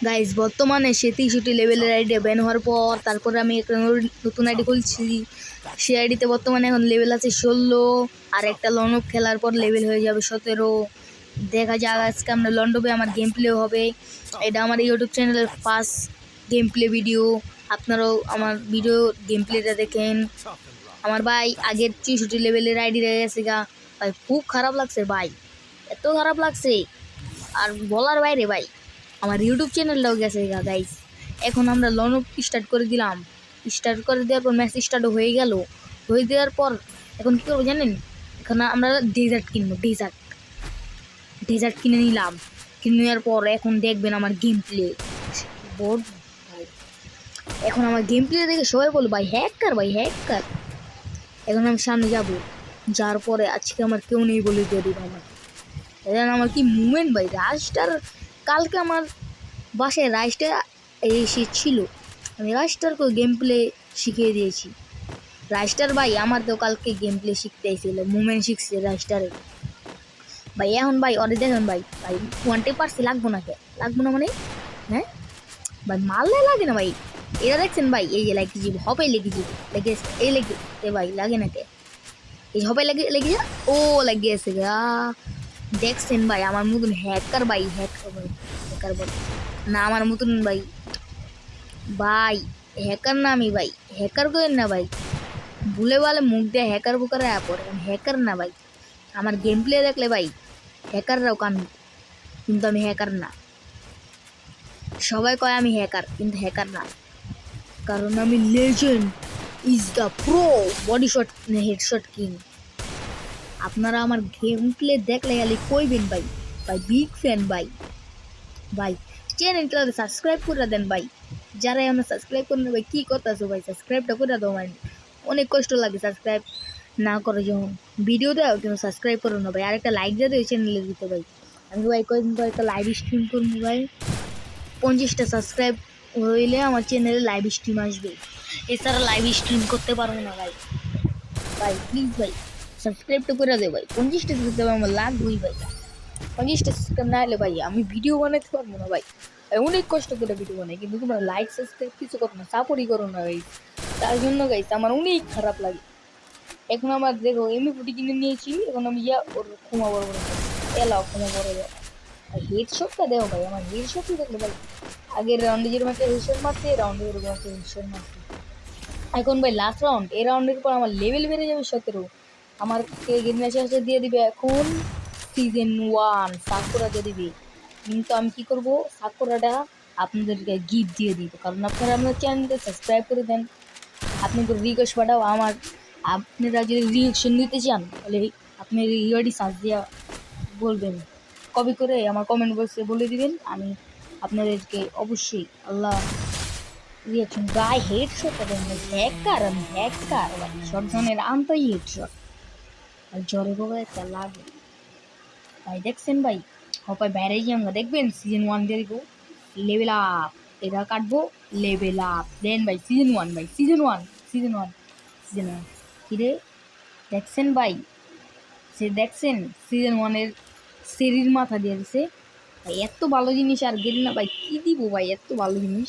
Guys বর্তমানে সে 63 লেভেলের ID ban হওয়ার পর তারপরে আমি একটা নতুন আইডি খুলছি। সেই আইডিতে বর্তমানে এখন লেভেল আছে 16, আর একটা লন্ডব খেলার পর লেভেল হয়ে যাবে 17। দেখা যাক আজকে আমরা লন্ডবে আমার গেম প্লে হবে। এটা আমার ইউটিউব চ্যানেলের ফার্স্ট গেম প্লে ভিডিও। আপনারাও আমার ভিডিও গেম প্লেটা দেখেন। আমার ভাই আগের 64 লেভেলের আইডি রয়ে গেছে গা ভাই, খুব খারাপ লাগছে ভাই, এত খারাপ লাগছে আর বলার বাইরে ভাই। আমার ইউটিউব চ্যানেলটাও গেছে গাইস। এখন আমরা লন্ডব স্টার্ট করে দিলাম। স্টার্ট করে দেওয়ার পর ম্যাচ স্টার্টও হয়ে গেল। হয়ে দেওয়ার পর এখন কী করবো জানেন? এখন আমরা ডেজার্ট কিনবো। ডেজার্ট কিনে নিলাম। কিনে নেওয়ার পর এখন দেখবেন আমার গেম প্লে বোর্ড ভাই। এখন আমার গেম প্লে দেখে সবাই বলবো ভাই হ্যাকার, ভাই হ্যাকার। এখন আমি সামনে যাব, যার পরে আজকে আমার কেউ নেই বলে গরিব আমার। এখন আমার কি মুভমেন্ট ভাই, রাজটার কালকে আমার বাসায় রাইসটা এসে ছিল, আমি রাইসটারকে গেম প্লে শিখিয়ে দিয়েছি। রাইসটার ভাই আমার তো কালকে গেম প্লে শিখতে এসেছিল, মুভমেন্ট শিখছে রাইসটারে ভাই। এখন ভাই অরে দেখেন ভাই, ভাই 1% লাগবো না, লাগবো না মানে হ্যাঁ ভাই, মারলে লাগে না ভাই। এটা দেখছেন ভাই, এই যে লাগিয়ে যাব, হবে লেগে যাব, লেগে এই লেগে এ ভাই লাগে না কে, এই হবে লেগে যা, ও লাগিয়েছে গা। দেখছেন ভাই আমার মতন হ্যাকার ভাই, হ্যাকার বল না আমার মতন ভাই। ভাই হ্যাকার না আমি ভাই, হ্যাকার করেন না ভাই, ভুলে বলে মুখ দিয়ে হ্যাকার বুকারে পড়ে, হ্যাকার না ভাই। আমার গেম প্লে দেখলে ভাই হ্যাকাররাও কান, কিন্তু আমি হ্যাকার না। সবাই কয় আমি হ্যাকার, কিন্তু হ্যাকার না, কারণ আমি legend is the pro body shot headshot king. আপনারা আমার গেম প্লে দেখলে খালি কইবেন ভাই, ভাই বিগ ফ্যান ভাই। ভাই চ্যানেলটা সাবস্ক্রাইব করে দেন ভাই, যারা আমরা সাবস্ক্রাইব করেন ভাই, কী করতেছো ভাই, সাবস্ক্রাইবটা করে দাও ভাই। অনেক কষ্ট লাগে সাবস্ক্রাইব না করে যখন ভিডিও দেও, কিন্তু সাবস্ক্রাইব করো না ভাই। আরেকটা লাইক দিয়ে দেয় চ্যানেলে দিতে ভাই। আমি ভাই কয়েকদিন পর একটা লাইভ স্ট্রিম করবো ভাই, 50টা সাবস্ক্রাইব হইলে আমার চ্যানেলে লাইভ স্ট্রিম আসবে। এছাড়া লাইভ স্ট্রিম করতে পারবো না ভাই। ভাই প্লিজ ভাই সাবস্ক্রাইবটা করে দে ভাই, 50টা সাবস্ক্রাইব আমার লাগবেই ভাই। 50টা সাবস্ক্রাইব না হলে ভাই আমি ভিডিও বানাতে পারবো না ভাই। অনেক কষ্ট করে ভিডিও বানাই, কিন্তু তোমরা লাইক সাবস্ক্রাইব কিছু করো না, সাপোর্টই করো না ভাই। তার জন্য গাইস আমার অনেক খারাপ লাগে। এখন আমার দেখো এমনি কিনে নিয়েছি, এখন আমি ওর ক্ষমা বড় বড় এলাও ক্ষমা বড় যাও। হেডশটটা দেও ভাই, আমার হেডশটই দেখলে ভাই। আগের রাউন্ডে যেরকম একটা হেডশট মারছে, এই রাউন্ডে এরকম একটা হেডশট মারছে। এখন ভাই লাস্ট রাউন্ড, এই রাউন্ডের পর আমার লেভেল বেড়ে যাবে 17। আমার গেম ম্যাচে দিয়ে দিবে এখন সিজন 1 সাকুরা দিয়ে দিবে। কিন্তু আমি কী করবো, সাকুরাটা আপনাদেরকে গিফট দিয়ে দিব, কারণ আপনারা আমার চ্যানেলটা সাবস্ক্রাইব করে দেন। আপনাদের রিকোয়েস্ট পাঠাও আমার, আপনারা যদি রিয়েকশন নিতে চান তাহলে আপনি রিওয়ার্ডি সার্চ দিয়ে বলবেন, কপি করে আমার কমেন্ট বক্সে বলে দিবেন, আমি আপনাদেরকে অবশ্যই আল্লাহ রিয়াকশন। গায়ে হেডশট দেন ভাই, হ্যাকার আমি হ্যাকার ভাই, শটগানের আনতাই হেডশট আর জ্বরে বাবা একটা লাগে ভাই। দেখছেন ভাই হপায় বাইরে গিয়ে আমরা দেখবেন সিজন 1 দিয়ে দিব লেভেল আপ, এটা কাটবো লেভেল আপ দেন ভাই সিজন 1 ভাই, সিজন 1 কিরে দেখছেন ভাই, সে দেখছেন সিজন 1-এর সেরির মাথা দিয়ে দিছে ভাই। এত ভালো জিনিস আর গেল না ভাই, কী দিব ভাই, এত ভালো জিনিস।